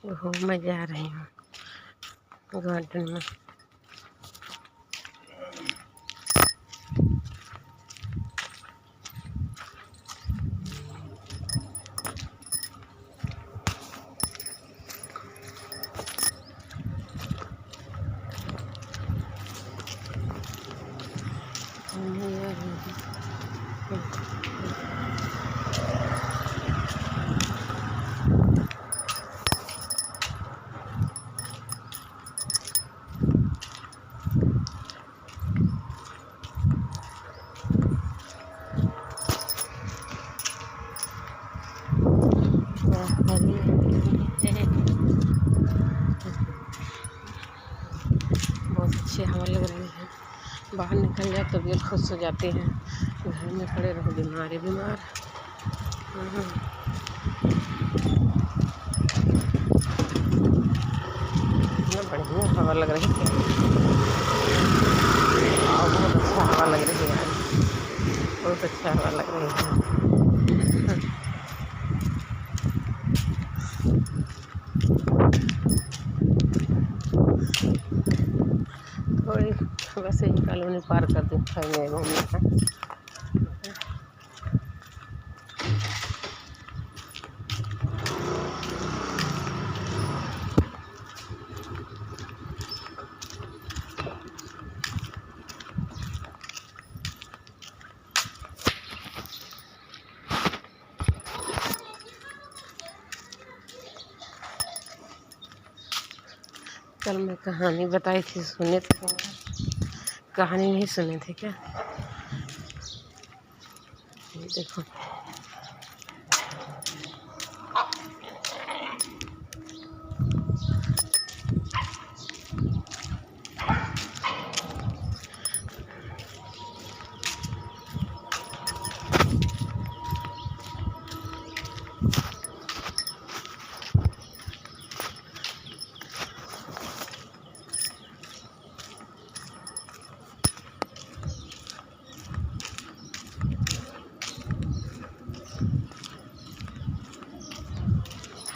घूमने जा रही हूँ गार्डन में। बहुत अच्छी हवा लग रही है। बाहर निकल जाए तबीयत खुश हो जाती है। घर में पड़े रहो बीमार। बढ़िया हवा लग रही है और बहुत अच्छा हवा लग रही है। बहुत अच्छा हवा लग रही है। थोड़ी वैसे ही कॉलोनी पार कर दी घूमने का। कल मैं कहानी बताई थी, सुने थे? कहानी नहीं सुने थे क्या? ये देखो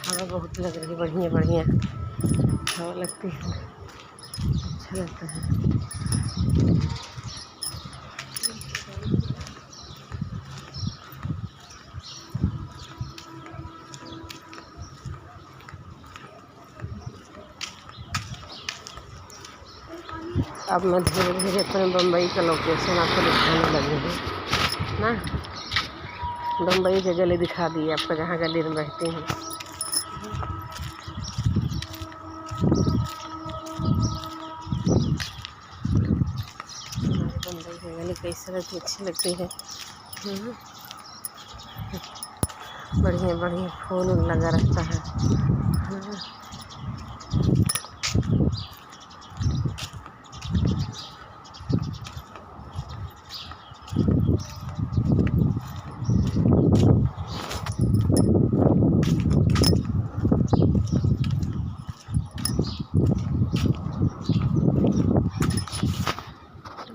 हवा बहुत लग रही है। बढ़िया बढ़िया हवा लगती है, अच्छा लगता है। अब मैं धीरे धीरे अपने बम्बई का लोकेशन आपको दिखाने लगी हूँ ना। बम्बई की गली दिखा दी आपको, जहाँ गली में बैठती हूँ। बम्बई की गली कैसे रहती, अच्छी लगती है। बढ़िया बढ़िया फूल लगा रहता है।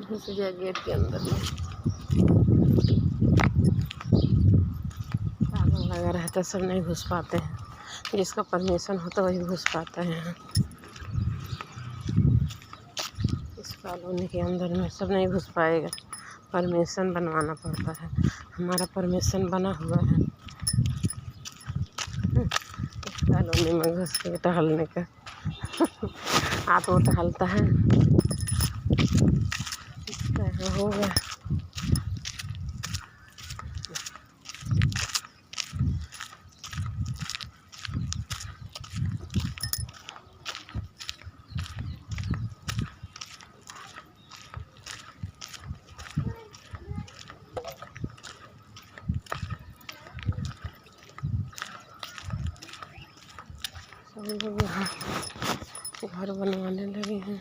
घुस गया गेट के अंदर में। ताला लगा रहता, सब नहीं घुस पाते हैं। जिसका परमिशन होता वही घुस पाता है यहाँ। इस कॉलोनी के अंदर में सब नहीं घुस पाएगा, परमिशन बनवाना पड़ता है। हमारा परमिशन बना हुआ है इस कॉलोनी में घुस के टहलने का। आप वो टहलता है होगा। सब लोग यहाँ घर बनवाने लगे हैं।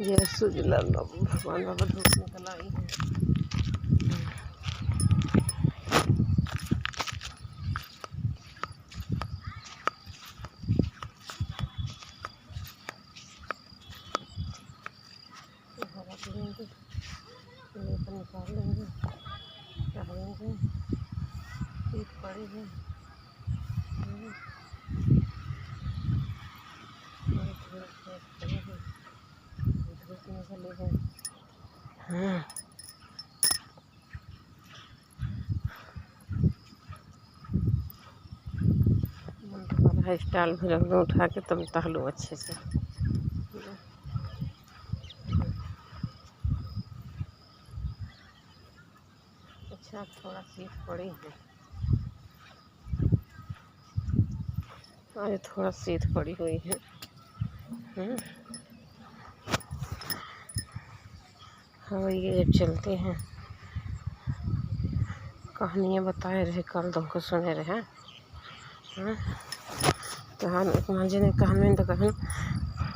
ये सुजलाल भगवान बाबा धूप निकल आई है। निकाल लेंगे, टहलेंगे, ईद पड़ी है। धूप निकली है। हेयर स्टाइल भी रख दूँ उठा के, तब टहलूँ अच्छे से। अच्छा थोड़ा शीत पड़ी है, आज थोड़ा शीत पड़ी हुई है। हाँ ये चलते हैं, कहानियाँ बताए रहे कल तुमको सुने रहे। मांझे ने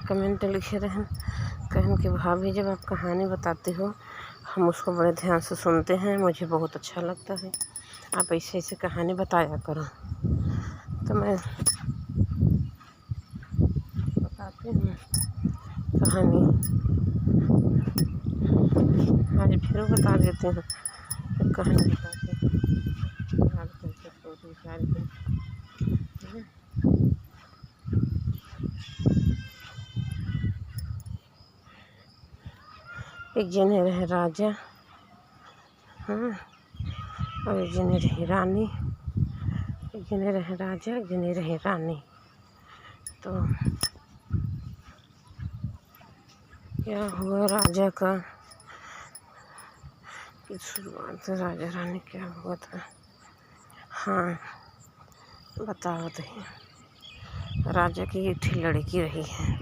कमेंट लिखे रहे, कहन कि भाभी जब आप कहानी बताते हो हम उसको बड़े ध्यान से सुनते हैं, मुझे बहुत अच्छा लगता है, आप ऐसे ऐसे कहानी बताया करो। तो मैं बताती हूँ कहानी, आज फिर बता देती हूँ कहानी बताती हूँ। एक जने रहे राजा, और एक जने रही रानी। एक जने रहे राजा, एक जने रहे रानी। तो क्या हुआ राजा का, शुरुआत राजा रानी क्या हुआ था। हाँ बताओ तो, राजा की एक थी लड़की रही है,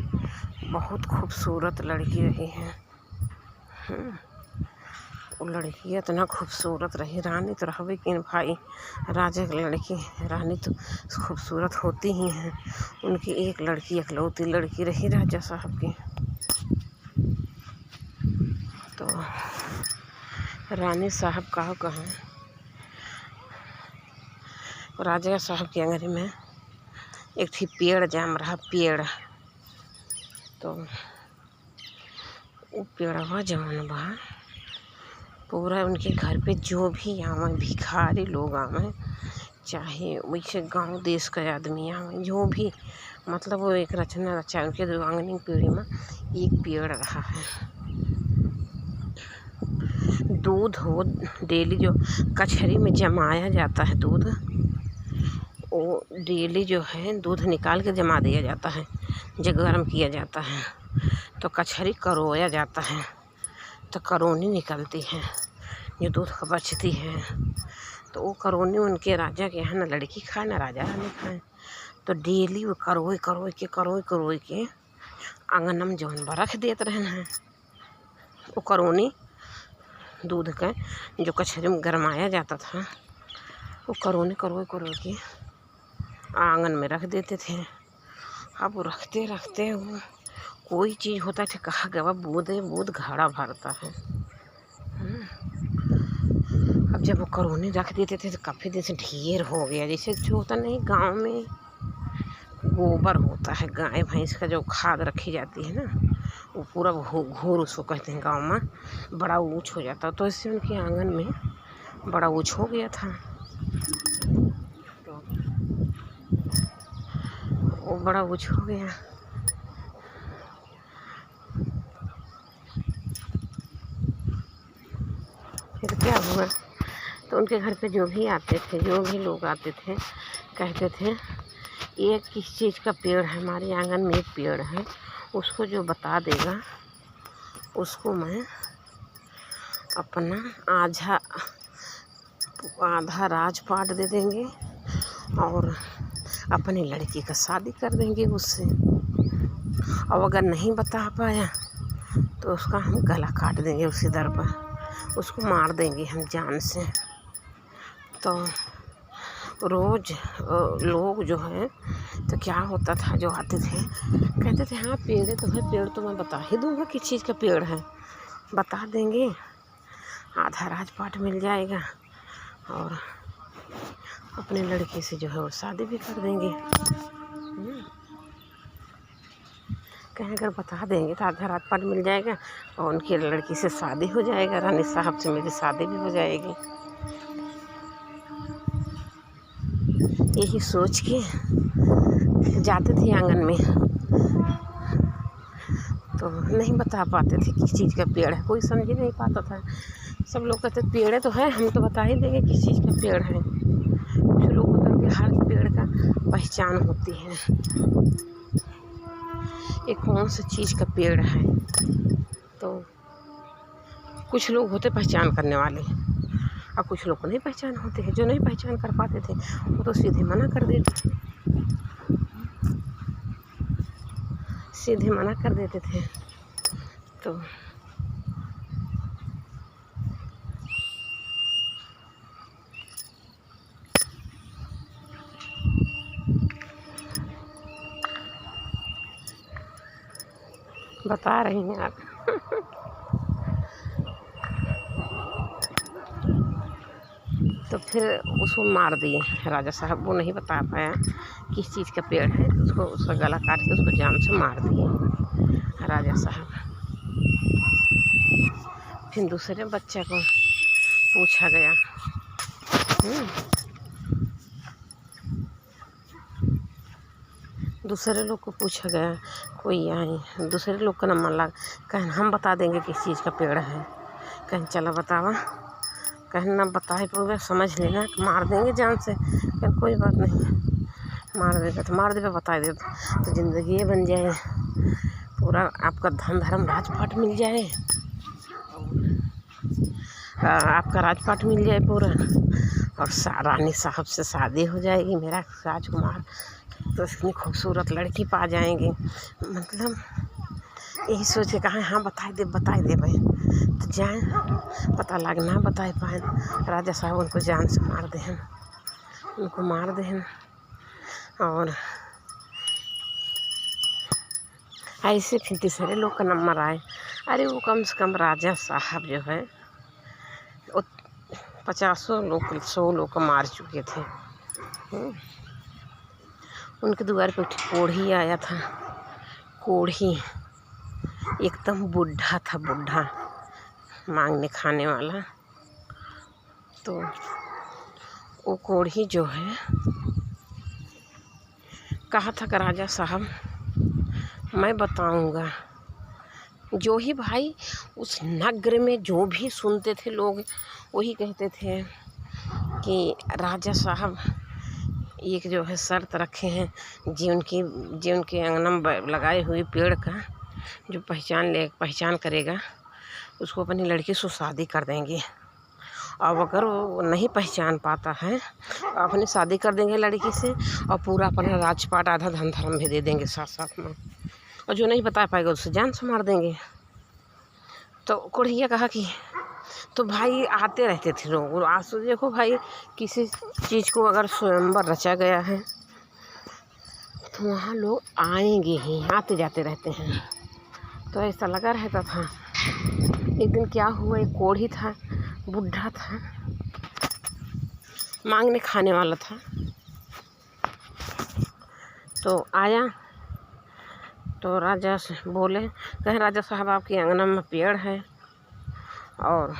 बहुत खूबसूरत लड़की रही है। वो लड़की इतना खूबसूरत रही, रानी तो रहबे कि भाई, राजा की लड़की रानी तो खूबसूरत होती ही हैं। उनकी एक लड़की, इकलौती लड़की रही राजा साहब की। तो रानी साहब का कहाँ, राजा साहब के आंगन में एक थी पेड़ जाम रहा, पेड़। तो वो पेड़वा जवन बा, पूरा उनके घर पे जो भी आवे, भिखारी लोग आवे, चाहे वैसे गांव देश का आदमी आवे, जो भी, मतलब वो एक रचना रचा। उनके आंगनी पीढ़ी में एक पेड़ रहा है। दूध हो डेली जो कचहरी में जमाया जाता है दूध, वो डेली जो है दूध निकाल के जमा दिया जाता है, जब गर्म किया जाता है तो कचहरी करोया जाता है, तो करोनी निकलती है जो दूध का बचती है। तो वो करोनी उनके राजा के यहाँ, ना लड़की खाए ना राजा रानी खाए। तो डेली वो करोई के आंगन जौन रख देते रहन है। वो करोनी दूध का जो कचहरी में गरमाया जाता था, वो करोनी करोई के आंगन में रख देते थे। अब वो रखते रखते वो कोई चीज़ होता था, कहा गया बूँद घड़ा भरता है। अब जब वो करोनी रख देते थे तो काफ़ी दिन से ढेर हो गया। जैसे जो होता नहीं, गांव में गोबर होता है, गाय भैंस का जो खाद रखी जाती है ना, वो पूरा घूर उसको कहते हैं गांव में, बड़ा ऊँच हो जाता। तो इससे उनके आंगन में बड़ा ऊँच हो गया था। तो वो बड़ा ऊँच हो गया। फिर क्या हुआ, तो उनके घर पे जो भी आते थे, जो भी लोग आते थे, कहते थे ये किस चीज़ का पेड़ है, हमारे आंगन में एक पेड़ है, उसको जो बता देगा उसको मैं अपना आधा राजपाट दे देंगे और अपनी लड़की का शादी कर देंगे उससे। और अगर नहीं बता पाया तो उसका हम गला काट देंगे उसी दर पर, उसको मार देंगे हम जान से। तो रोज़ लोग जो है, तो क्या होता था, जो आते थे कहते थे हाँ पेड़ तो है, पेड़ तो मैं बता ही दूँगा किस चीज़ का पेड़ है, बता देंगे, आधा राजपाट मिल जाएगा और अपने लड़के से जो है वो शादी भी कर देंगे। कहीं अगर बता देंगे तो आधा राजपाट मिल जाएगा और उनकी लड़की से शादी हो जाएगा, रानी साहब से मेरी शादी भी हो जाएगी। यही सोच के जाते थे आंगन में, तो नहीं बता पाते थे किस चीज़ का पेड़ है, कोई समझ ही नहीं पाता था। सब लोग कहते पेड़ तो है, हम तो बता ही देंगे किस चीज़ का पेड़ है। कुछ लोग होता है कि हर पेड़ का पहचान होती है, ये कौन सी चीज़ का पेड़ है। तो कुछ लोग होते पहचान करने वाले और कुछ लोग को नहीं पहचान होते हैं। जो नहीं पहचान कर पाते थे वो तो सीधे मना कर देते, सीधे मना कर देते थे। तो बता रही हैं आप। तो फिर उसको मार दिए राजा साहब, वो नहीं बता पाया किस चीज़ का पेड़ है, तो उसको उसका गला काट के उसको जान से मार दिए राजा साहब। फिर दूसरे बच्चे को पूछा गया, दूसरे लोग को पूछा गया, कोई आए दूसरे लोग का नंबर लगा, कहें हम बता देंगे किस चीज़ का पेड़ है। कहें चलो बतावा, कहें ना बताए पूरा समझ लेना, मार देंगे जान से। कहें कोई बात नहीं, मार देगा तो मार देगा, बता दे तो ज़िंदगी ये बन जाए, पूरा आपका धन धर्म राजपाट मिल जाए, आपका राजपाट मिल जाए पूरा, और रानी साहब से शादी हो जाएगी, मेरा राजकुमार तो इतनी खूबसूरत लड़की पा जाएंगे। मतलब यही सोच के कहा हाँ बताए दे भाई, तो जाए पता लग ना बताए पाए। राजा साहब उनको जान से मार दें, उनको मार दें। और ऐसे फिर तीसरे लोग का नंबर आए, अरे वो कम से कम राजा साहब जो है 50 लोग 100 लोग को मार चुके थे। उनके द्वार पे कोढ़ी आया था, कोढ़ी एकदम बूढ़ा था, बूढ़ा मांगने खाने वाला। तो वो कोढ़ी जो है कहा था कि राजा साहब मैं बताऊंगा। जो ही भाई उस नगर में जो भी सुनते थे लोग वही कहते थे कि राजा साहब एक जो है शर्त रखे हैं, जो उनके आंगन में लगाए हुए पेड़ का जो पहचान करेगा उसको अपनी लड़की से शादी कर देंगे। और अगर वो नहीं पहचान पाता है अपनी शादी कर देंगे लड़की से, और पूरा अपना राजपाट आधा धन धर्म भी दे देंगे साथ साथ में, और जो नहीं बता पाएगा उससे जान से मार देंगे। तो कोढ़िया कहा कि तो भाई आते रहते थे लोग, और आज तो देखो भाई किसी चीज़ को अगर स्वयंवर रचा गया है तो वहाँ लोग आएंगे ही, आते जाते रहते हैं। तो ऐसा लगा रहता था। एक दिन क्या हुआ, एक कोढ़ी था, बुढ़ा था, मांगने खाने वाला था। तो आया तो राजा से बोले, कहें राजा साहब आपके आंगन में पेड़ है और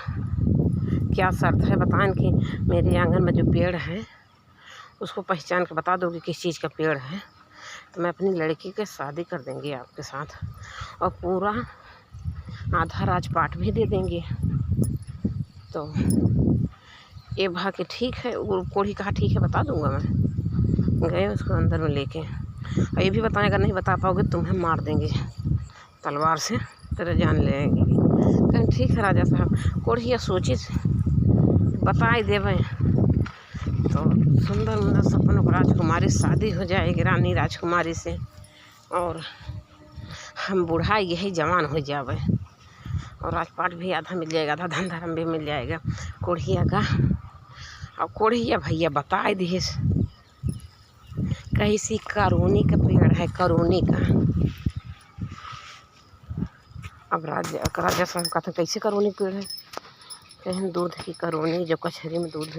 क्या शर्त है बताएं कि मेरे आंगन में जो पेड़ है उसको पहचान के बता दोगे किस चीज़ का पेड़ है, तो मैं अपनी लड़की के शादी कर देंगे आपके साथ, और पूरा आधा राजपाट भी दे देंगे। तो ये भा के ठीक है, वो कोढ़ी कहा ठीक है बता दूंगा मैं। गए उसको अंदर में लेके, और ये भी बताएं अगर नहीं बता पाओगे तुम्हें मार देंगे तलवार से, तेरे जान लेंगे। कहें ठीक है राजा साहब। कोढ़िया सोची बता ही देवे तो सुंदर मुंदर सपनों को राजकुमारी शादी हो जाएगी रानी राजकुमारी से, और हम बूढ़ा यही जवान हो जावे, और राजपाट भी आधा मिल जाएगा, आधा धन धर्म भी मिल जाएगा। कोढ़िया का और कोढ़िया भैया बता दिए कैसी करोनी का पेड़ है, करोनी का। अब राजा साहब का था कैसे करोनी पेड़ है, कहीं दूध की करोनी, जो कचहरी में दूध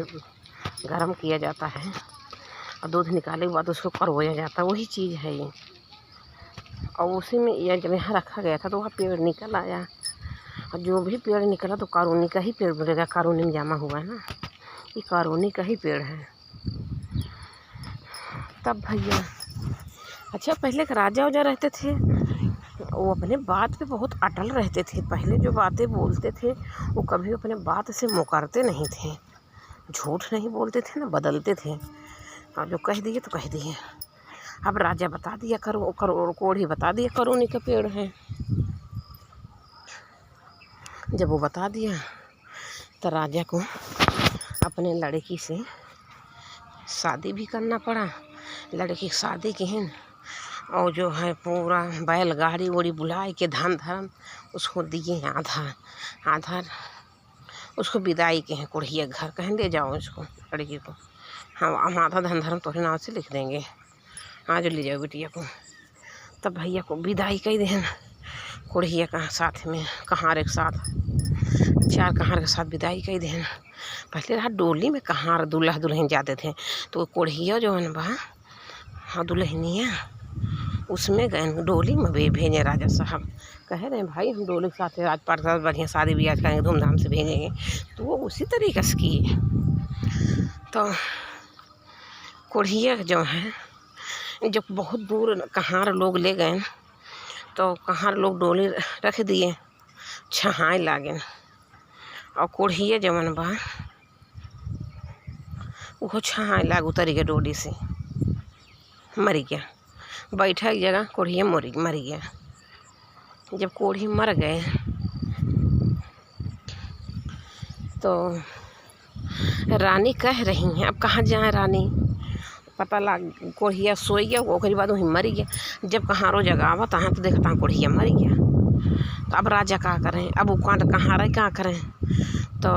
गर्म किया जाता है और दूध निकाले के बाद उसको करवाया जाता है, वही चीज़ है ये और उसी में यह जब यहाँ रखा गया था तो वहाँ पेड़ निकल आया, और जो भी पेड़ निकला तो कारोनी का ही पेड़ बोलेगा, कारोनी में जमा हुआ है ना, ये कारोनी का ही पेड़ है। तब भैया अच्छा पहले के राजा वाजा रहते थे, वो अपने बात पे बहुत अटल रहते थे। पहले जो बातें बोलते थे वो कभी अपने बात से मुकरते नहीं थे, झूठ नहीं बोलते थे ना बदलते थे, और जो कह दिए तो कह दिए। अब राजा बता दिया करो कोढ़ी बता दिया करोनी का पेड़ है। जब वो बता दिया तो राजा को अपने लड़की से शादी भी करना पड़ा। लड़की की शादी की है और जो है पूरा बैलगाड़ी वोड़ी बुलाए के धन धर्म उसको दिए, आधा उसको विदाई के हैं कोढ़िया घर, कहें ले जाओ इसको लड़की को, हम आधा धन धर्म तुम्हारे नाम से लिख देंगे, आज ले जाओ बिटिया को। तब भैया को विदाई कही दें कोढ़िया का साथ में कहार एक साथ, 4 कहार के साथ विदाई कही दें। पहले रहा डोली में कहार दूल्हा दुल्हन जाते थे, तो कोढ़िया जो है बा हाँ दुल्हनिया उसमें गए डोली में भेजे। राजा साहब कह रहे हैं भाई हम डोली के साथ राजपाट के साथ बढ़िया शादी ब्याह करेंगे, धूमधाम से भेजेंगे, तो वो उसी तरीके से किए। तो कोढ़िया जो है जब बहुत दूर कहार लोग ले गए तो कहार लोग डोली रख दिए, छहाए लागे, और कोढ़िया जवन बा वो छहाए लाग उतर गया डोली से, मर गया। बैठा एक जगह कोढ़िया मर गया। जब कोढ़ी मर गए तो रानी कह रही हैं अब कहाँ जाए रानी, पता लग कोढ़िया सोई गया, ओकरी बाद वहीं मर गया। जब कहारो जगावा तहाँ तो देखता कोढ़िया मर गया। तो अब राजा क्या करें, अब वो कहाँ रहे क्या करें। तो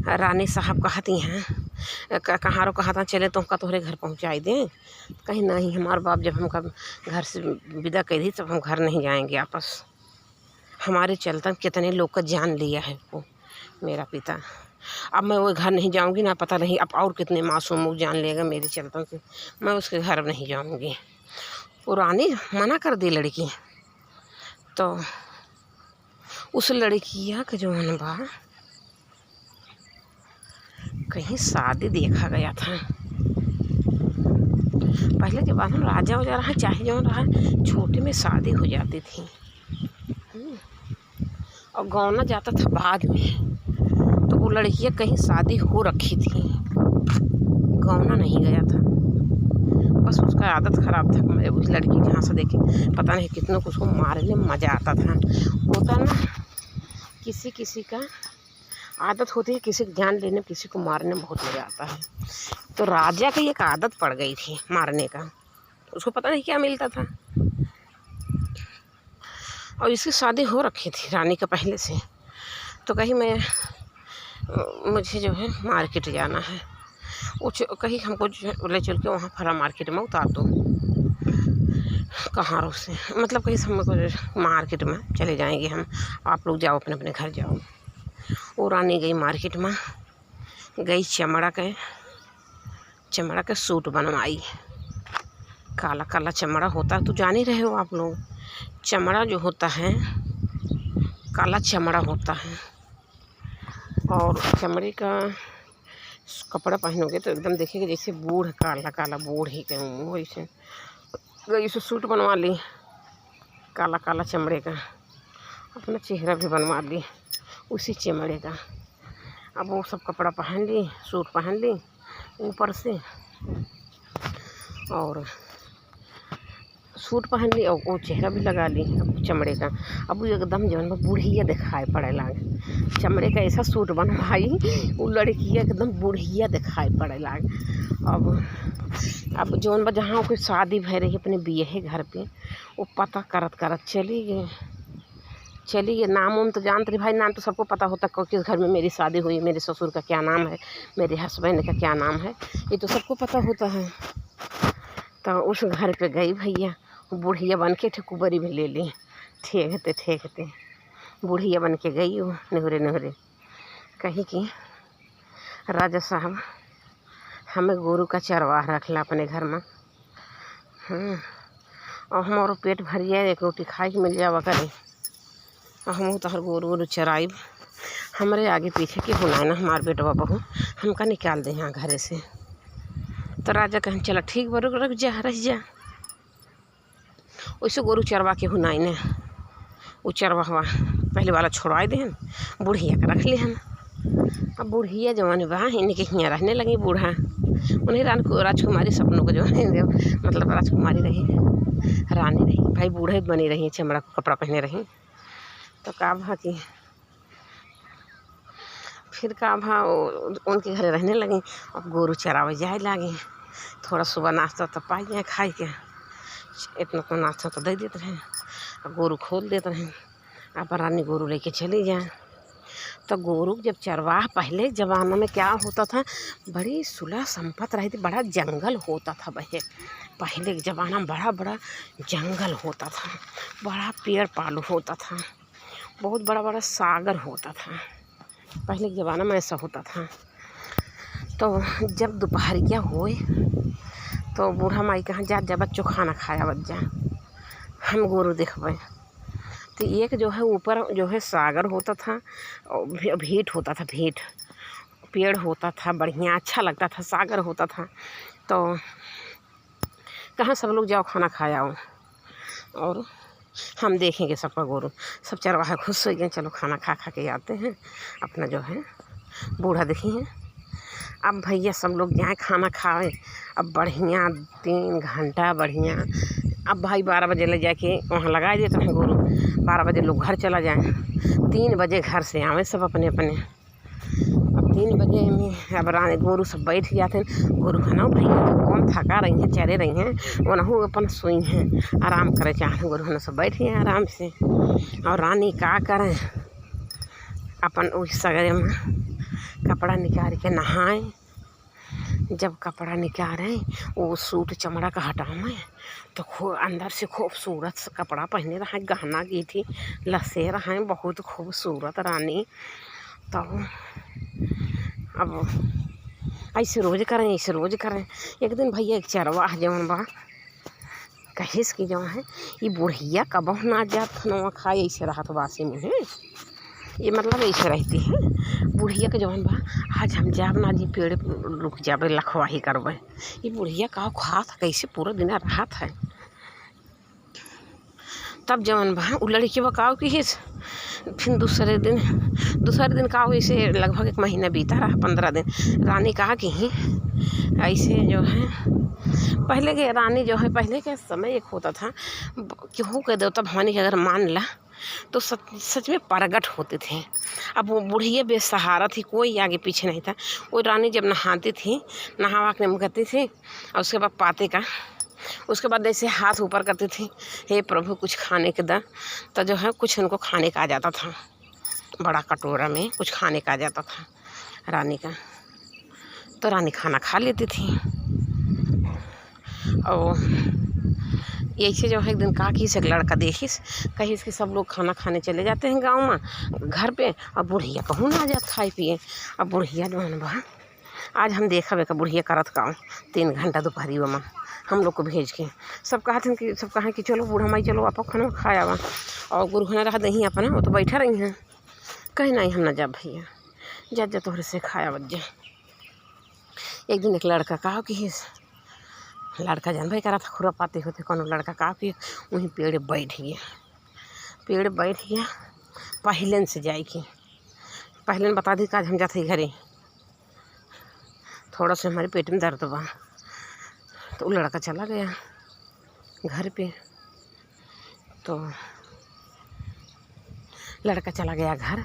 रानी साहब कहती हैं कहारो कहता चले तो हमका तोहरे घर पहुँचाई दें। कहीं नहीं, हमारे बाप जब हमका घर से विदा कर दी तब हम घर नहीं जाएंगे वापस, हमारे चलते कितने लोग का जान लिया है वो मेरा पिता, अब मैं वो घर नहीं जाऊंगी ना, पता नहीं अब और कितने मासूम लोग जान लेगा मेरे चलते से, मैं उसके घर नहीं जाऊंगी। वो रानी मना कर दी लड़की। तो उस लड़किया का जो है बा कहीं शादी देखा गया था। पहले के बाद राजा वजा रहा चाहे जो रहा छोटे में शादी हो जाती थी, और गौना जाता था बाद में। तो वो लड़कियाँ कहीं शादी हो रखी थी, गौना नहीं गया था, बस उसका आदत ख़राब था। मैं उस लड़की जहाँ से देखे पता नहीं कितनों को उसको मारने में मज़ा आता था। होता ना किसी किसी का आदत होती है, किसी को जान लेने में किसी को मारने में बहुत मज़ा आता है। तो राजा की एक आदत पड़ गई थी मारने का, उसको पता नहीं क्या मिलता था। और इसकी शादी हो रखी थी रानी का पहले से। तो कहीं मुझे जो है मार्केट जाना है, वो कहीं हमको ले चल के वहाँ फरा मार्केट में उतार दो कहारों से, मतलब कहीं से हमको मार्केट में चले जाएंगे हम, आप लोग जाओ अपने अपने घर जाओ। वो रानी गई मार्केट में, गई चमड़ा के सूट बनवाई। काला काला चमड़ा होता है तो जान ही रहे हो आप लोग, चमड़ा जो होता है काला चमड़ा होता है, और चमड़े का कपड़ा पहनोगे तो एकदम देखेंगे जैसे बूढ़ काला काला बूढ़ ही कहूँ वैसे। गई से सूट बनवा ली काला काला चमड़े का, अपना चेहरा भी बनवा ली उसी चमड़े का। अब वो सब कपड़ा पहन ली, सूट पहन ली ऊपर से, और सूट पहन ली और वो चेहरा भी लगा ली अब चमड़े का। अब वो एकदम जो है बूढ़िया दिखाई पड़े लाग, चमड़े का ऐसा सूट बनवाई वो लड़की एकदम बूढ़िया दिखाई पड़े लाग। अब जौन जहाँ कोई शादी भय रही अपने बिये घर पे, वो पता करत चली गए। नाम उम तो जानते रही भाई, नाम तो सबको पता होता किस घर में मेरी शादी हुई, मेरे ससुर का क्या नाम है, मेरे हस्बैंड का क्या नाम है, ये तो सबको पता होता है। तो उस घर पे गई भैया, बुढ़िया बन के ठेकुबरी भी ले ली, ठेकते बुढ़िया बन के गई वो नहरे कही कि राजा साहब हमें गोरू का चरवाह रखला अपने घर में, और हमारो पेट भरिया एक रोटी खाए के मिल जावा करे और हम तहर गोरू गोरू चराइब। हमारे आगे पीछे के होना है ना हमार बेटवा बहू हमका निकाल दे यहाँ घरे से। तो राजा कहें चला ठीक बा रुक जा रह जा। वैसे गोरू चरवा के हुनाई ने वो चरवा हुआ पहले वाला छोड़वाए दे बुढ़िया का रख ले हम। अब बुढ़िया जवान बा इनके यहाँ रहने लगी बूढ़ा उन्हें राजकुमारी सपनों को जो है मतलब राजकुमारी रही रानी रही भाई बूढ़े बनी रही चमड़ा कपड़ा पहने रही। तो का भा कि फिर का भा उनके घरे रहने लगी। अब गोरू चरावे जाए लागे थोड़ा सुबह नाश्ता तो पाई जाए खाए के इतना तो नाश्ता तो दे देते रहे। अब गोरू खोल देते रहे अब रानी गोरू लेके चली जाए। तो गोरू जब चरवाह पहले ज़माना में क्या होता था बड़ी सुलह संपत्ति रही थी बड़ा जंगल होता था भैया। पहले के ज़माना में बड़ा बड़ा जंगल होता था बड़ा पेड़ पालू होता था बहुत बड़ा बड़ा सागर होता था। पहले के ज़माना में ऐसा होता था। तो जब दोपहरिया होए तो बूढ़ा माई कहाँ जा बच्चों खाना खाया बच जा हम गोरू देखबे। तो एक जो है ऊपर जो है सागर होता था और भेंट होता था भेंट पेड़ होता था बढ़िया अच्छा लगता था सागर होता था। तो कहाँ सब लोग जाओ खाना खाया हो और हम देखेंगे सबका गोरू सब चरवाहा खुश हो गए चलो खाना खा खा के आते हैं अपना जो है बूढ़ा देखी है। अब भैया सब लोग जाए खाना खाए अब बढ़िया 3 घंटा बढ़िया। अब भाई 12 बजे ले जाके वहाँ लगा देते हैं गोरू 12 बजे लोग घर चला जाए 3 बजे घर से आवे सब अपने अपने। अब 3 बजे में अब रानी गोरू सब बैठ जाते हैं गोरू खाना भैया तो कौन थका रही हैं चरे रही हैं वो नहू अपन सोई हैं आराम करे चाहते गोरू खाना सब बैठे हैं आराम से। और रानी का करें अपन उस सगरे में कपड़ा निकाल के नहाए। जब कपड़ा निकालें वो सूट चमड़ा का हटाएं तो अंदर से खूबसूरत कपड़ा पहने रहा गहना की थी लसे रहा बहुत खूबसूरत रानी। तो अब ऐसे रोज करें एक दिन भैया एक चरवाह जवन बा कहिस की जवन है ये बुढ़िया कबहू ना जात नवा खाए ऐसे रहा तो बासी में है ये मतलब ऐसे रहती है बुढ़िया के जवन बा आज हम जाब ना जी पेड़ रुक जाबे लखवाही करबे। ये बुढ़िया का खात कैसे पूरा दिन राहत है। तब जवन बा उ लड़की बकाओ की फिर दूसरे दिन का ऐसे लगभग 1 महीना बीता रहा 15 दिन। रानी कहा कि ऐसे जो है पहले के रानी जो है पहले के समय एक होता था केहू के देवता भवानी के अगर मान ला तो सच में प्रगट होते थे। अब वो बुढ़िया बेसहारा थी कोई आगे पीछे नहीं था। वो रानी जब नहाती थी नहावा के मुकती थी और उसके बाद पाते का उसके बाद ऐसे हाथ ऊपर करती थी हे प्रभु कुछ खाने के दा। तो जो है कुछ उनको खाने का आ जाता था बड़ा कटोरा में कुछ खाने का आ जाता था रानी का। तो रानी खाना खा लेती थी। और ऐसे जो है एक दिन का कि एक लड़का देखिस कहिस कि सब लोग खाना खाने चले जाते हैं गांव में घर पे और बुढ़िया कहूँ ना आ जात खाए पिए। अब बुढ़िया जो है बा आज हम देखा बेका बुढ़िया करत का 3 घंटा दोपहरी में हम लोग को भेज के सब कहा कि चलो बूढ़ा माई चलो आप खाना खाया हुआ और गुरु खाना रहा दही अपना वो तो बैठा रही हैं कहीं नहीं हम ना जा भैया जा तोहरे से खाया बच जा। एक दिन एक लड़का कहा कि लड़का जान भाई करा था खुरापाती होते कौन लड़का कहा कि वहीं पेड़ बैठ गया पहले से जाए कि पहले बता दी आज हम जाते घरे थोड़ा सा हमारे पेट में दर्द बा। तो वो लड़का चला गया घर पे। तो लड़का चला गया घर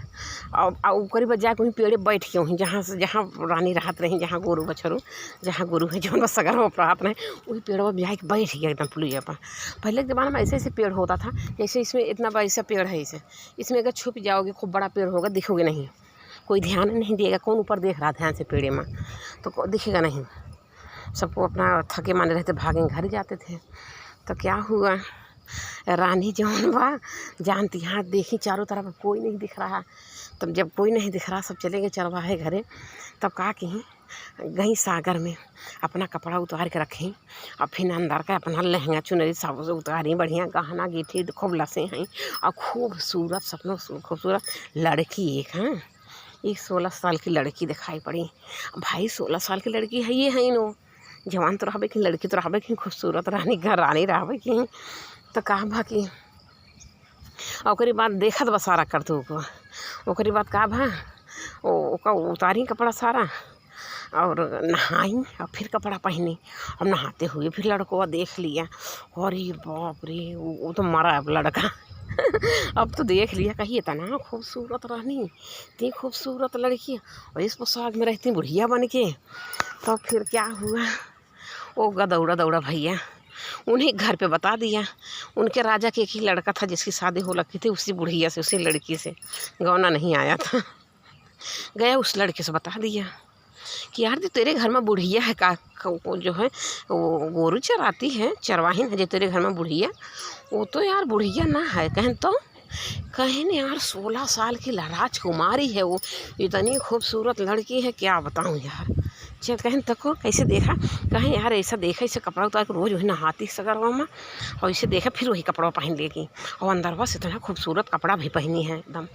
और ऊपरी पर जाके वहीं पेड़े बैठ के वहीं जहाँ रानी राहत रही जहाँ गोरू बछरू जहाँ गोरू है जो सगर हो प्राप्त रहे वही पेड़ पर जाके बैठ गया एकदम पुलिया पर। पहले के ज़माने में ऐसे पेड़ होता था जैसे इसमें इतना बड़ा ऐसा पेड़ है इसमें अगर छुप जाओगे खूब बड़ा पेड़ होगा दिखोगे नहीं कोई ध्यान नहीं देगा कौन ऊपर देख रहा ध्यान से पेड़े में तो दिखेगा नहीं। सबको अपना थके माने रहते भागे घर जाते थे। तो क्या हुआ रानी जौन बा जानती हाथ देखी चारों तरफ कोई नहीं दिख रहा। तब जब कोई नहीं दिख रहा सब चले गए चरवाहे घरे। तब कहा कि गई सागर में, अपना कपड़ा उतार के रखी और फिर अंदर का अपना लहंगा चुनरी सब उतारी, बढ़िया गहना गिठी खूब लसे हैं और खूबसूरत सपनों खूबसूरत लड़की एक हैं। एक 16 साल की लड़की दिखाई पड़ी। भाई 16 साल की लड़की है ये है नो, जवान तो रहबे की, लड़की तो रहबे की, खूबसूरत रानी घर रानी रहबे की। तो कहा भा कि ओकरी बाद देखत बा सारा करतू को। ओकरी बाद का भा ओका उतारी कपड़ा सारा और नहाई और फिर कपड़ा पहनी। अब नहाते हुए फिर लड़कों देख लिया, अरे बाप रे वो तो मरा अब लड़का अब तो देख लिया, कही इतना खूबसूरत रहनी, इतनी खूबसूरत लड़की और इस पोशाक में रहती बुढ़िया बन के। तो फिर क्या हुआ, वो दौड़ा दौड़ा भैया उन्हें घर पे बता दिया। उनके राजा के एक ही लड़का था जिसकी शादी हो लगी थी, उसी बुढ़िया से, उसी लड़की से, गौना नहीं आया था। गया उस लड़के से बता दिया कि यार तेरे घर में बुढ़िया है का, जो है वो गोरू चराती है, चरवाहिन है जो तेरे घर में बुढ़िया, वो तो यार बुढ़िया ना है। कहें यार 16 साल की राजकुमारी है वो, इतनी खूबसूरत लड़की है, क्या बताऊँ यार। चल कहें तको कैसे देखा, कहें यार ऐसा देखा, इसे कपड़ा उतार के रोज़ वही नहाती सगरवा में और इसे देखा फिर वही कपड़ा पहन लेगी और अंदर बस इतना खूबसूरत कपड़ा भी पहनी है एकदम,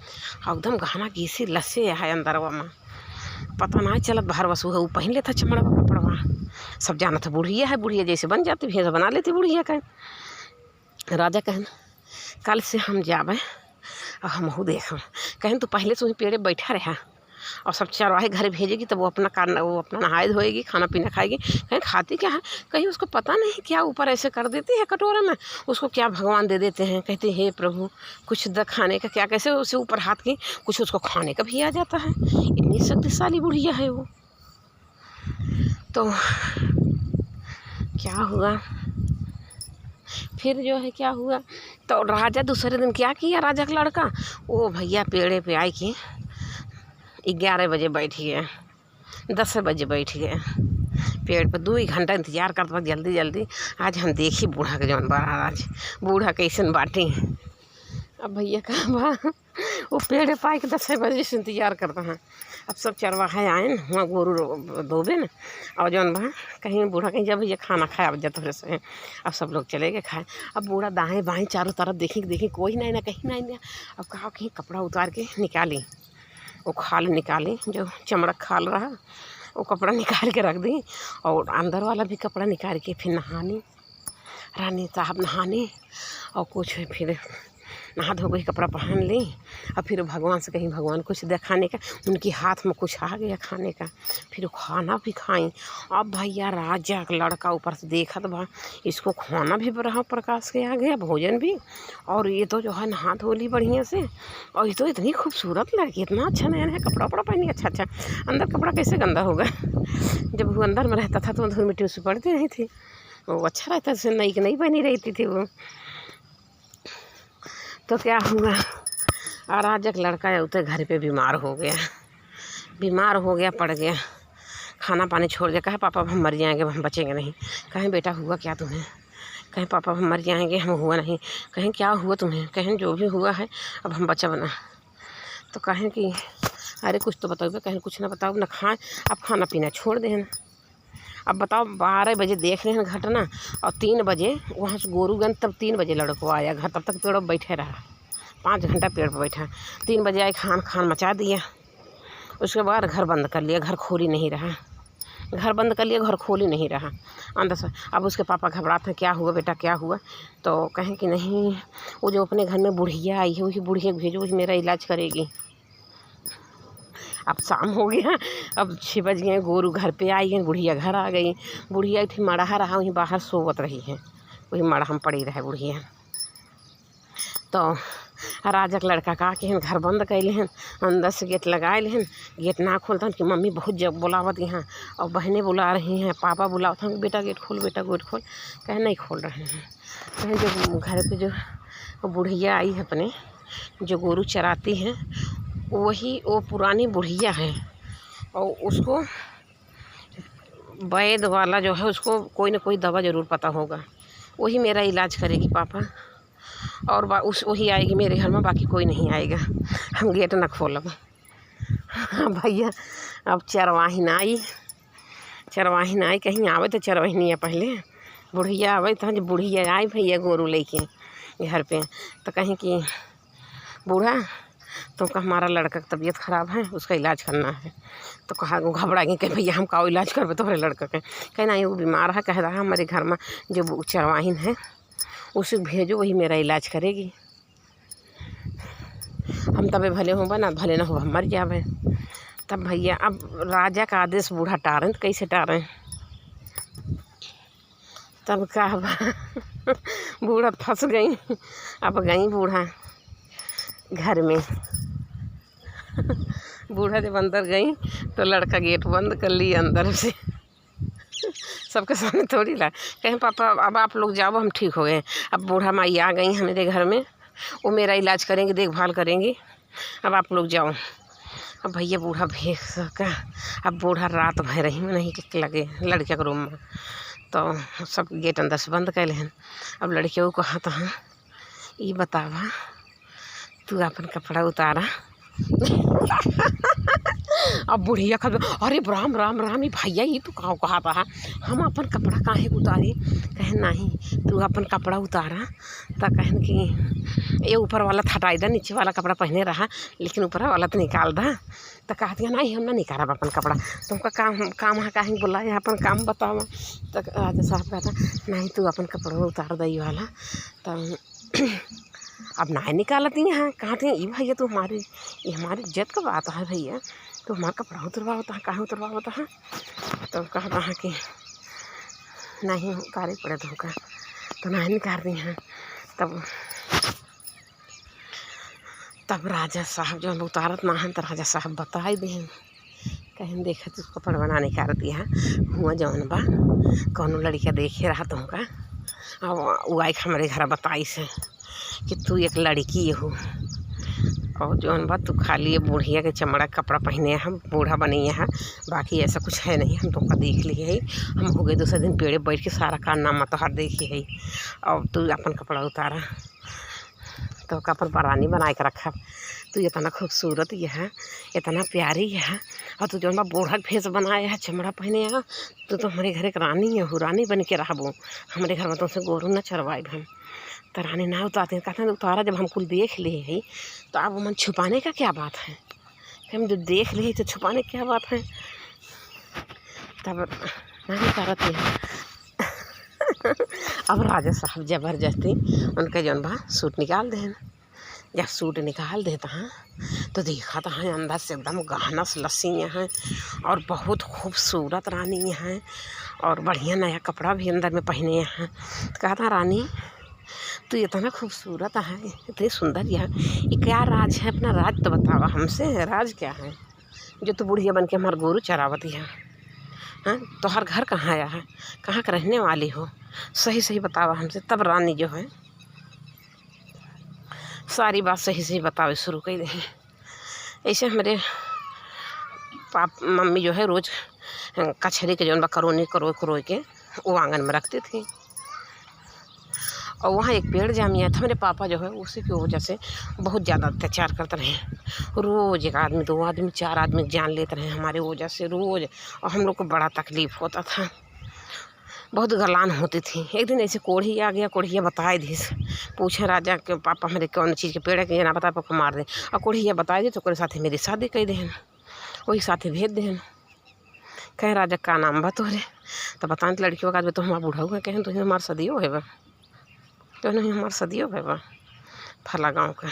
और एकदम गहना घीसी लस्से है अंदरवा में, पता ना चलत बाहर वसु है वो पहन लेता चमड़ा कपड़वा। सब जाना था बुढ़िया है, बुढ़िया जैसे बन जाती भैंस बना लेती बुढ़िया का। राजा कहन कल से हम जावे और हम देखा। कहें तो पहले से वहीं पेड़े बैठा रहा और सब चरवाहे घर भेजेगी, तब वो अपना नहाए धोएगी, खाना पीना खाएगी। कहीं खाती क्या है, कहीं उसको पता नहीं क्या ऊपर ऐसे कर देती है कटोरे में, उसको क्या भगवान दे देते हैं, कहते हे प्रभु कुछ खाने का क्या, कैसे उसे ऊपर हाथ की कुछ उसको खाने का भी आ जाता है। इतनी शक्तिशाली बुढ़िया है वो। तो क्या हुआ फिर जो है, क्या हुआ तो राजा दूसरे दिन क्या किया, राजा का लड़का वो भैया पेड़े पे आई कि 11 बजे बैठ गए, 10 बजे बैठ गए पेड़ पर, 2 घंटा इंतजार करते वक्त जल्दी जल्दी आज हम देखी बूढ़ा के जौन बार आज बूढ़ा कैसन बाटी। अब भैया कहा बा वो पेड़ पाए के 10 बजे से इंतजार करता है। अब सब चरवाहे आए न वहाँ गोरू धोबे न, और जौन बा कहीं बूढ़ा कहीं जब भैया खाना खाए अब जब से अब सब लोग चले गए खाए। अब बूढ़ा दाएँ बाएँ चारों तरफ देखी कोई नहीं ना, कहीं नहीं ना। अब कहा कहीं कपड़ा उतार के निकाली, वो खाल निकाली, जो चमड़ा खाल रहा वो कपड़ा निकाल के रख दी और अंदर वाला भी कपड़ा निकाल के फिर नहानी, रानी साहब नहाने और कुछ फिर नहा धो गई, कपड़ा पहन ली और फिर भगवान से कहीं भगवान कुछ दिखाने का, उनके हाथ में कुछ आ गया खाने का, फिर खाना भी खाई। अब भैया राजा का लड़का ऊपर से देखा तो भा इसको खाना भी ब्रह्म प्रकाश के आ गया, भोजन भी, और ये तो जो है नहा धो ली बढ़िया से, और ये तो इतनी खूबसूरत लड़की, इतना अच्छा नया नया कपड़ा वपड़ा पहनी, अच्छा अंदर कपड़ा कैसे गंदा होगा। जब वो अंदर में रहता था तो धूल मिट्टी उससे पड़ती नहीं थी, वो अच्छा रहता था, नई बनी रहती थी वो। तो क्या हुआ, राजा का लड़का उतरे घर पे बीमार हो गया, पड़ गया, खाना पानी छोड़ दिया। कहे पापा हम मर जाएंगे, हम बचेंगे नहीं। कहें बेटा हुआ क्या तुम्हें, कहें पापा हम मर जाएंगे, हम हुआ नहीं। कहें क्या हुआ तुम्हें, कहें जो भी हुआ है अब हम बचा बना। तो कहें कि अरे कुछ तो बताओ, कहें कुछ ना बताओ ना खाएं, अब खाना पीना छोड़ दें। अब बताओ 12 बजे देख रहे हैं घटना, और 3 बजे वहाँ से गोरूगंज, तब 3 बजे लड़को आया घर, तब तक पेड़ पर बैठे रहा, 5 घंटा पेड़ पर बैठा। 3 बजे आए, खान मचा दिया, उसके बाद घर बंद कर लिया, घर खोल ही नहीं रहा, अंदर से। अब उसके पापा घबराते हैं, क्या हुआ बेटा क्या हुआ। तो कहें कि नहीं वो जो अपने घर में बुढ़िया आई है वही बुढ़िया भेजो, वही मेरा इलाज करेगी। अब शाम हो गया, अब 6 बज गए, गोरू घर पे आई है, बुढ़िया घर आ गई। बुढ़िया थी मड़ा रहा वहीं बाहर सोवत रही है, वही मड़ा हम पड़ी रहे बुढ़िया। तो राजा का लड़का का कि घर बंद कैले हैं, अंदर से गेट लगाए लेहन, गेट ना खोलता कि मम्मी बहुत जब बुलावत यहाँ, और बहनें बुला रही हैं, पापा बुलावत हैं, बेटा गेट खोल, बेटा गेट खोल। कहे नहीं खोल रहे हैं। कहें जो घर पे जो बुढ़िया आई है अपने, जो गोरू चराती हैं, वही वो पुरानी बुढ़िया है, और उसको वैद वाला जो है उसको कोई ना कोई दवा ज़रूर पता होगा, वही मेरा इलाज करेगी पापा, और वही आएगी मेरे घर में, बाकी कोई नहीं आएगा, हम गेट ना खोलब। भैया अब चरवाहिन आई, चरवाहिन आई कहीं आवे तो चरवाहिनिया पहले बुढ़िया आवे तो जब बुढ़िया आई भैया गोरू लेके घर पे तो कहीं कि बूढ़ा तो हमारा लड़का की तबीयत ख़राब है, उसका इलाज करना है। तो कहा वो घबरा गई कि भैया हम का इलाज करबे तुम्हारे लड़का के। कहना नहीं वो बीमार है, कह रहा हमारे घर में जो चरवाहिन है उसे भेजो, वही मेरा इलाज करेगी। हम तबे भले हो बना भले ना हो हम मर जावे। तब भैया अब राजा का आदेश बूढ़ा टारें तो कैसे टारें। तब कहा बूढ़ा फंस गई। अब गई बूढ़ा घर में। बूढ़ा जब अंदर गई तो लड़का गेट बंद कर ली अंदर से। सबके सामने थोड़ी ला कहीं पापा अब आप लोग जाओ हम ठीक हो गए। अब बूढ़ा माई आ गई हैं मेरे घर में, वो मेरा इलाज करेंगे, देखभाल करेंगी। अब आप लोग जाओ। अब भैया बूढ़ा भेज सका। अब बूढ़ा रात भर रही में नहीं कि लगे लड़किया के रूम में, तो सब गेट अंदर से बंद कर लें। अब लड़कियों को कहा था ये बतावा तू अपन कपड़ा उतारा। अब बुढ़िया खा अरे राम राम राम ये भैया ये तो कहा था हम अपन कपड़ा काहे उतारी। कहे नहीं तू अपन कपड़ा उतारा। तो कहन कि ये ऊपर वाला हटाई दा, नीचे वाला कपड़ा पहने रहा लेकिन ऊपर वाला तो निकाल दा। तो कहती नहीं हम ना निकालब अपन कपड़ा, तुमका काम है काहे बुलाए अपन काम बतावा। तो राजा साहब कहता नहीं तू अपन कपड़ा उतार दई वाला। तो अब ना निकालती हैं, कहाँ थे ये भैया तो हमारी ये हमारी इज्जत का बात है भैया, तो हमारा कपड़ा उतरवा होता है कहाँ उतरवा होता है। तो कहता है कि नहीं उतारे पड़े तुमका, तो नहीं निकाल रही हैं। तब राजा साहब जो उतारत ना है तो राजा साहब बता ही दें। कहीं देखा तो कपड़ा बनाने का दिया हुआ जौन बा कौनो लड़का देखे रहा तुमका। अब वो आई हमारे घर बताई से कि तू एक लड़की हो और जौन बा तू खाली ये बुढ़िया के चमड़ा कपड़ा पहने हम बूढ़ा बनी है, बाकी ऐसा कुछ है नहीं। हम तुमका देख लिए है, हम हो गए दूसरे दिन पेड़े बैठ के सारा कारनामा तोहार देखी है। और तू अपन कपड़ा उतारा तो अपन परानी बना के रखा। तू इतना खूबसूरत है, इतना प्यारी है, और तू जौन बा बूढ़ा भेष बनाया है, चमड़ा पहने है, तो हमारे घर एक रानी है, हो रानी बन के रहबो। हमारे घर में तुमसे गोरू न चरवाए हम। तो रानी ना उतारते कहते हैं उतारा जब हम कुल देख लिए है तो अब मन छुपाने का क्या बात है। हम जब देख लिए तो छुपाने क्या बात है। तब नहीं उतारती है। अब राजा साहब ज़बरदस्ती उनका जौन बा सूट निकाल दें। जब सूट निकाल देता है तो देखा था अंदर से एकदम गहना लस्सियाँ हैं और बहुत खूबसूरत रानी हैं और बढ़िया नया कपड़ा भी अंदर में पहने हैं। तो कहा था रानी तू इतना खूबसूरत है, इतनी सुंदर है, ये क्या राज है, अपना राज तो बतावा हमसे। राज क्या है जो तू बुढ़िया बन के हमारे गोरू चरावती है। हाँ तो हर घर कहाँ आया है, कहाँ का रहने वाली हो, सही सही बतावा हमसे। तब रानी जो है सारी बात सही सही बतावे शुरू कर दी। ऐसे हमारे मम्मी जो है रोज़ कचहरी के जो करोनी करो के वो आंगन में रखती थी। और वहाँ एक पेड़ जामिया था, मेरे पापा जो है उसी की वजह से बहुत ज़्यादा अत्याचार करते रहे। रोज़ एक आदमी 2 आदमी 4 आदमी जान लेते रहे हमारे वजह से रोज़, और हम लोग को बड़ा तकलीफ़ होता था, बहुत गलान होती थी। एक दिन ऐसे कोढ़ी आ गया, कोढ़िया बताए दी, पूछे राजा के पापा मेरे कौन चीज़ के पेड़ के ना बता पापा मार दे। और कोढ़िया बताए दी तो कोई साथी मेरी शादी कर दें, वही साथी भेज दें। कहें राजा का नाम बा तोहरे, तो बताएं लड़कियों का तो हमारा बूढ़ा हुआ, कहें तुझे हमारा सदियों है बा, तो नहीं हमारा सदियों है बा फला गाँव का।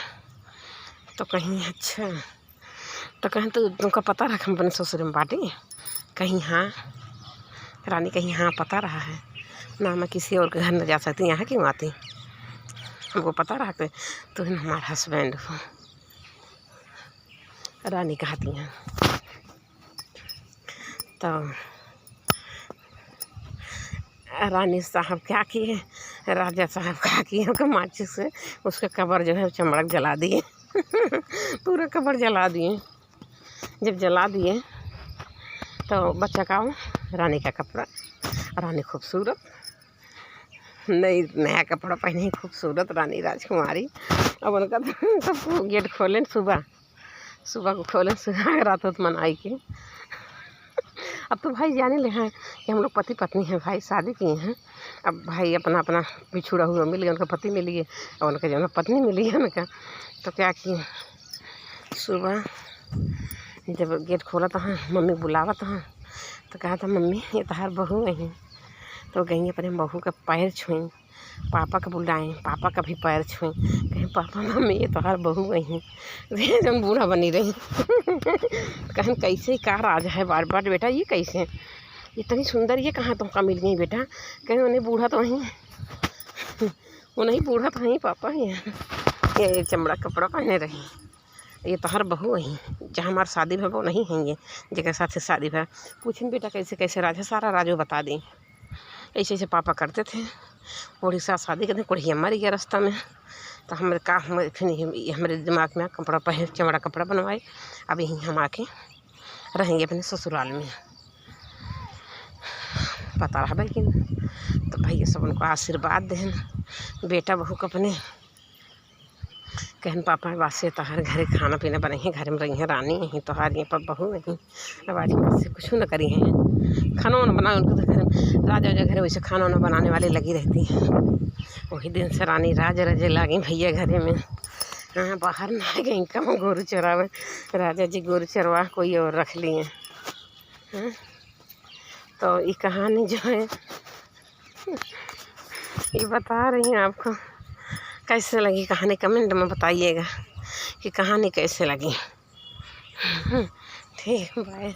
तो कहीं अच्छा, तो कहें तो तुमका पता रखा हम अपने ससुर में बाटी। कहीं हाँ रानी, कहीं हाँ पता रहा है ना, मैं किसी और के घर न जा सकती, यहाँ क्यों आती, हमको पता रखते तो हमारा हस्बैंड हो। रानी कहती हैं तो रानी साहब क्या किए, राजा साहब क्या किए उनका माचिस से उसका कबर जो है चमड़क जला दिए। पूरा कबर जला दिए। जब जला दिए तो बच्चा का रानी का कपड़ा, रानी खूबसूरत नया कपड़ा पहने खूबसूरत रानी राजकुमारी। अब उनका सब गेट खोलें, सुबह को खोलें, सुबह रात मनाई के अब तो भाई जाने ले हैं कि हम लोग पति पत्नी हैं भाई, शादी किए हैं। अब भाई अपना अपना बिछुड़ा हुआ मिल गया, उनका पति मिल गया और उनका जो पत्नी मिली है उनका। तो क्या किए, सुबह जब गेट खोला तो हाँ मम्मी बुलावा तो हाँ, तो कहा था मम्मी ये तहार बहू नहीं। तो गई अपने बहू का पैर छुई, पापा का बुलाएं, पापा का भी पैर छुई, कहें पापा मम्मी ये तोहार बहू नहीं जब बूढ़ा बनी रही कहें कैसे का राज है बार बार बेटा, ये कैसे इतनी सुंदर ये कहाँ तुमका मिल गई बेटा। कहें उन्हें बूढ़ा तो वहीं वो नहीं बूढ़ा तो वहीं पापा ही ये चमड़ा कपड़ा पहने रही, ये तोहार बहू वहीं जहाँ हमारा शादी भा वो नहीं है, ये जगह साथ से शादी भा। पूछें बेटा कैसे कैसे राज है, सारा राजो बता दें। ऐसे ऐसे पापा करते थे, और साथ शादी करते कुड़िया मर गया रास्ता में। तो हमारे का फिर हमारे दिमाग में कपड़ा पहन चमड़ा कपड़ा बनवाए, अब यहीं हम आके रहेंगे अपने ससुराल में, पता रहा भाई कि। तो भाई ये सब उनको आशीर्वाद दें बेटा बहू को अपने, कहन पापा वासे तोहार घरे खाना पीना बने हैं, घर में रही हैं रानी यहीं तोहार ये पर बहू नहीं। अब आज से कुछ न करी हैं, खाना वाना बनाए उनको तो घर में राजा घर वैसे खाना वाना बनाने वाले लगी रहती हैं। वही दिन से रानी राज रजे लागी भैया घरे में। हाँ बाहर ना गई कम गोरू चरावे, राजा जी गोरू चरवा कोई और रख लिए। हाँ तो ये कहानी जो है ये बता रही हैं आपको, कैसे लगी कहानी कमेंट में बताइएगा कि कहानी कैसे लगी। ठीक बाय।